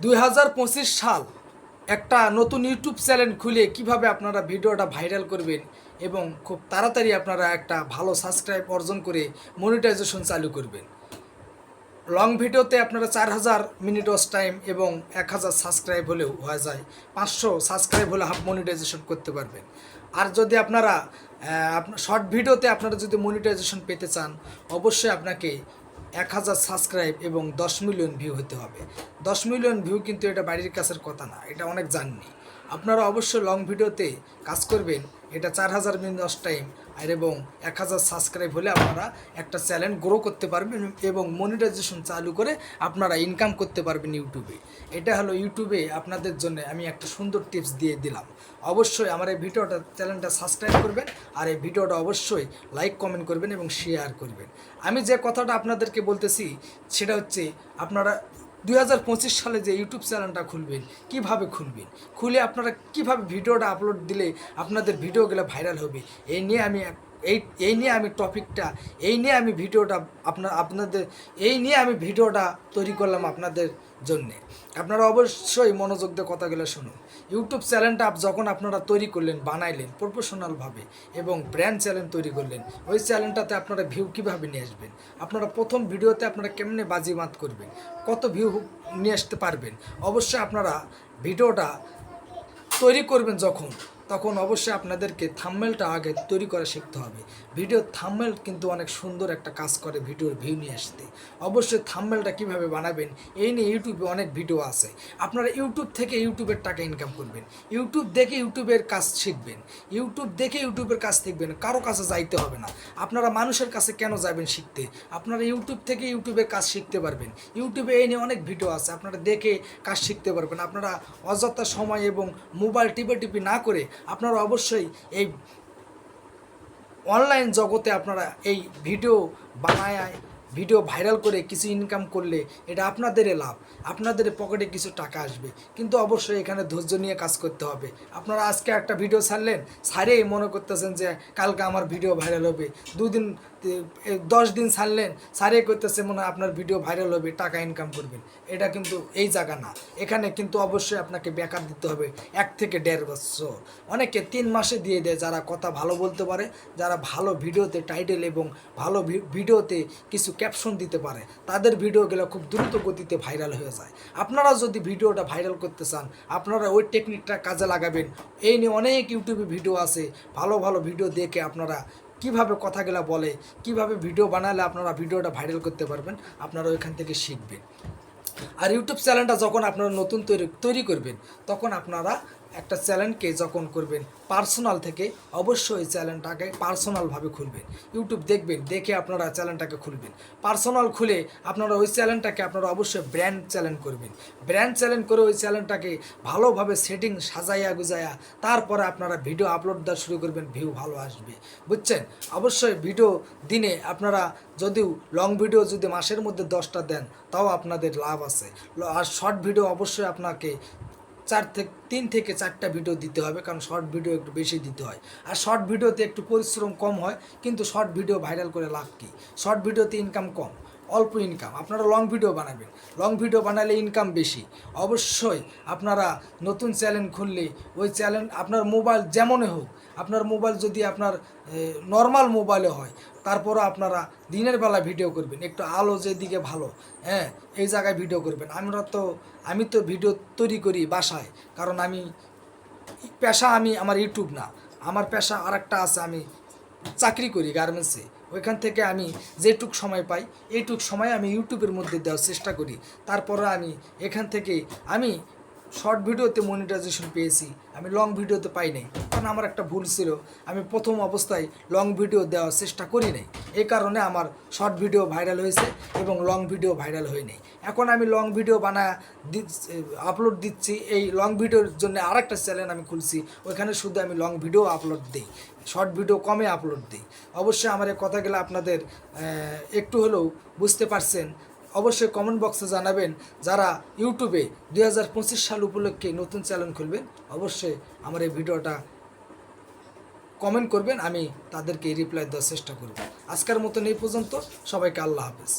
2025 সাল একটা নতুন ইউটিউব চ্যানেল খুলে কিভাবে আপনারা ভিডিওটা ভাইরাল করবেন এবং খুব তাড়াতাড়ি আপনারা একটা ভালো সাবস্ক্রাইব অর্জন করে মনিটাইজেশন চালু করবেন। লং ভিডিওতে আপনারা 4000 মিনিট ওয়াচ টাইম এবং 1000 সাবস্ক্রাইব হলেও হয়ে যায়, 500 সাবস্ক্রাইব হলে হাফ মনিটাইজেশন করতে পারবেন। আর যদি আপনারা শর্ট ভিডিওতে আপনারা যদি মনিটাইজেশন পেতে চান, অবশ্যই আপনাকে 1000 সাবস্ক্রাইব এবং 10 মিলিয়ন ভিউ হতে হবে। 10 মিলিয়ন ভিউ কিন্তু এটা বাড়ির কাছের কথা না, এটা অনেক জাননি। আপনারা অবশ্যই লং ভিডিওতে কাজ করবেন, এটা 4000 মিনিট ওয়াচ টাইম আর এবং 1000 সাবস্ক্রাইব হলে আপনারা একটা চ্যানেল গ্রো করতে পারবেন এবং মনিটাইজেশন চালু করে আপনারা ইনকাম করতে পারবেন ইউটিউবে। এটা হলো ইউটিউবে আপনাদের জন্য আমি একটা সুন্দর টিপস দিয়ে দিলাম। অবশ্যই আমার এই ভিডিওটা চ্যানেলটা সাবস্ক্রাইব করবেন আর এই ভিডিওটা অবশ্যই লাইক কমেন্ট করবেন এবং শেয়ার করবেন। আমি যে কথাটা আপনাদেরকে বলতেছি সেটা হচ্ছে, আপনারা 2025 সালে যে ইউটিউব চ্যানেলটা খুলবেন, কিভাবে খুলবেন, খুলে আপনারা কিভাবে ভিডিওটা আপলোড দিলে আপনাদের ভিডিওগুলো ভাইরাল হবে, এই নিয়ে আমি টপিকটা এই নিয়ে আমি ভিডিওটা ভিডিওটা তৈরি করলাম আপনাদের জন্যে। আপনারা অবশ্যই মনোযোগ দিয়ে কথাগুলো শুনুন। ইউটিউব চ্যানেলটা যখন আপনারা তৈরি করলেন, বানাইলেন প্রফেশনালভাবে এবং ব্র্যান্ড চ্যানেল তৈরি করলেন, ওই চ্যানেলটাতে আপনারা ভিউ কীভাবে নিয়ে আসবেন, আপনারা প্রথম ভিডিওতে আপনারা কেমনে বাজিমাত করবেন, কত ভিউ নিয়ে আসতে পারবেন, অবশ্যই আপনারা ভিডিওটা তৈরি করবেন তখন অবশ্যই আপনাদেরকে থাম্বনেলটা আগে তৈরি করা শিখতে হবে। ভিডিওর থাম্বনেল কিন্তু অনেক সুন্দর একটা কাজ করে ভিডিওর ভিউ নিয়ে আসতে। অবশ্যই থাম্বনেলটা কীভাবে বানাবেন এই নিয়ে ইউটিউবে অনেক ভিডিও আছে। আপনারা ইউটিউব থেকে ইউটিউবের টাকা ইনকাম করবেন, ইউটিউব দেখে ইউটিউবের কাজ শিখবেন, ইউটিউব দেখে ইউটিউবের কাজ শিখবেন। কারো কাছে যাইতে হবে না। আপনারা মানুষের কাছে কেন যাবেন শিখতে? আপনারা ইউটিউব থেকে ইউটিউবের কাজ শিখতে পারবেন। ইউটিউবে এই নিয়ে অনেক ভিডিও আছে, আপনারা দেখে কাজ শিখতে পারবেন। আপনারা অযথা সময় এবং মোবাইল টিপি না করে আপনারা অবশ্যই এই অনলাইন জগতে আপনারা এই ভিডিও বানায় ভিডিও ভাইরাল করে কিছু ইনকাম করলে এটা আপনাদেরই লাভ, আপনাদের পকেটে কিছু টাকা আসবে। কিন্তু অবশ্যই এখানে ধৈর্য নিয়ে কাজ করতে হবে। আপনারা আজকে একটা ভিডিও ছাড়লেন, ছাড়েই মনে করতেছেন যে কালকে আমার ভিডিও ভাইরাল হবে, 10 দিন ছাড়লেন, ছাড়ে করতেছে মনে হয় আপনার ভিডিও ভাইরাল হবে, টাকা ইনকাম করবেন। এটা কিন্তু এই জায়গা না। এখানে কিন্তু অবশ্যই আপনাকে বেকার দিতে হবে 1 থেকে 1.5 বছর। অনেকে 3 মাসে দিয়ে দেয়, যারা কথা ভালো বলতে পারে, যারা ভালো ভিডিওতে টাইটেল এবং ভালো ভিডিওতে কিছু ক্যাপশন দিতে পারে, তাদের ভিডিওগুলো খুব দ্রুত গতিতে ভাইরাল হয়ে যায়। আপনারা যদি ভিডিওটা ভাইরাল করতে চান, আপনারা ওই টেকনিকটা কাজে লাগাবেন। এই নিয়ে অনেক ইউটিউবে ভিডিও আছে, ভালো ভালো ভিডিও দেখে আপনারা কিভাবে কথাগুলো বলে, কিভাবে ভিডিও বানালে আপনারা ভিডিওটা ভাইরাল করতে পারবেন, আপনারা ওইখান থেকে শিখবেন। আর ইউটিউব চ্যানেলটা যখন আপনারা নতুন তৈরি করবেন, তখন আপনারা একটা চ্যানেলকে যখন করবেন পার্সোনাল থেকে, অবশ্যই চ্যানেলটাকে পার্সোনালভাবে খুলবেন। ইউটিউব দেখবেন, দেখে আপনারা চ্যানেলটাকে খুলবেন। পার্সোনাল খুলে আপনারা ওই চ্যানেলটাকে আপনারা অবশ্যই ব্র্যান্ড চ্যানেল করবেন। ব্র্যান্ড চ্যানেল করে ওই চ্যানেলটাকে ভালোভাবে সেটিং সাজাইয়া গুজাইয়া তারপরে আপনারা ভিডিও আপলোড দেওয়া শুরু করবেন, ভিউ ভালো আসবে, বুঝছেন? অবশ্যই ভিডিও দিনে আপনারা যদিও লং ভিডিও যদি মাসের মধ্যে 10টা দেন, তাও আপনাদের লাভ আছে। আর শর্ট ভিডিও অবশ্যই আপনাকে 3 থেকে 4টা ভিডিও দিতে হবে, কারণ শর্ট ভিডিও একটু বেশি দিতে হয়। আর শর্ট ভিডিওতে একটু পরিশ্রম কম হয়, কিন্তু শর্ট ভিডিও ভাইরাল করে লাভ কী? শর্ট ভিডিওতে ইনকাম কম, অল্প ইনকাম। আপনারা লং ভিডিও বানাবেন, লং ভিডিও বানালে ইনকাম বেশি। অবশ্যই আপনারা নতুন চ্যানেল খুললে ওই চ্যানেল আপনার মোবাইল যেমনই হোক, আপনার মোবাইল যদি আপনার নর্মাল মোবাইলে হয়, তারপরও আপনারা দিনের বেলা ভিডিও করবেন, একটু আলো যেদিকে ভালো, এই জায়গায় ভিডিও করবেন। আমি তো ভিডিও তৈরি করি বাসায়, কারণ আমার ইউটিউব না, আমার পেশা আরেকটা আছে, আমি চাকরি করি গার্মেন্টসে। ওইখান থেকে আমি যেটুক সময় পাই, এইটুক সময় আমি ইউটিউবের মধ্যে দেওয়ার চেষ্টা করি। তারপরে এখান থেকে আমি শর্ট ভিডিওতে মনিটাইজেশন পেয়েছি, আমি লং ভিডিওতে পাই নাই। কারণ আমার একটা ভুল ছিল, আমি প্রথম অবস্থায় লং ভিডিও দেওয়ার চেষ্টা করি নাই। এই কারণে আমার শর্ট ভিডিও ভাইরাল হয়েছে এবং লং ভিডিও ভাইরাল হয় নাই। এখন আমি লং ভিডিও আপলোড দিচ্ছি। এই লং ভিডিওর জন্য আরেকটা চ্যানেল আমি খুলছি, ওইখানে শুধু আমি লং ভিডিও আপলোড দিই, শর্ট ভিডিও কমে আপলোড দিই। অবশ্যই আমার এই কথাগুলো আপনাদের একটু হলেও বুঝতে পারছেন। অবশ্যই কমেন্ট বক্সে জানাবেন, যারা ইউটিউবে 2025 সাল উপলক্ষে নতুন চ্যানেল খুলবেন, অবশ্যই আমার এই ভিডিওটা কমেন্ট করবেন, আমি তাদেরকে রিপ্লাই দেওয়ার চেষ্টা করব। আজকের মতন এই পর্যন্ত, সবাইকে আল্লাহ হাফেজ।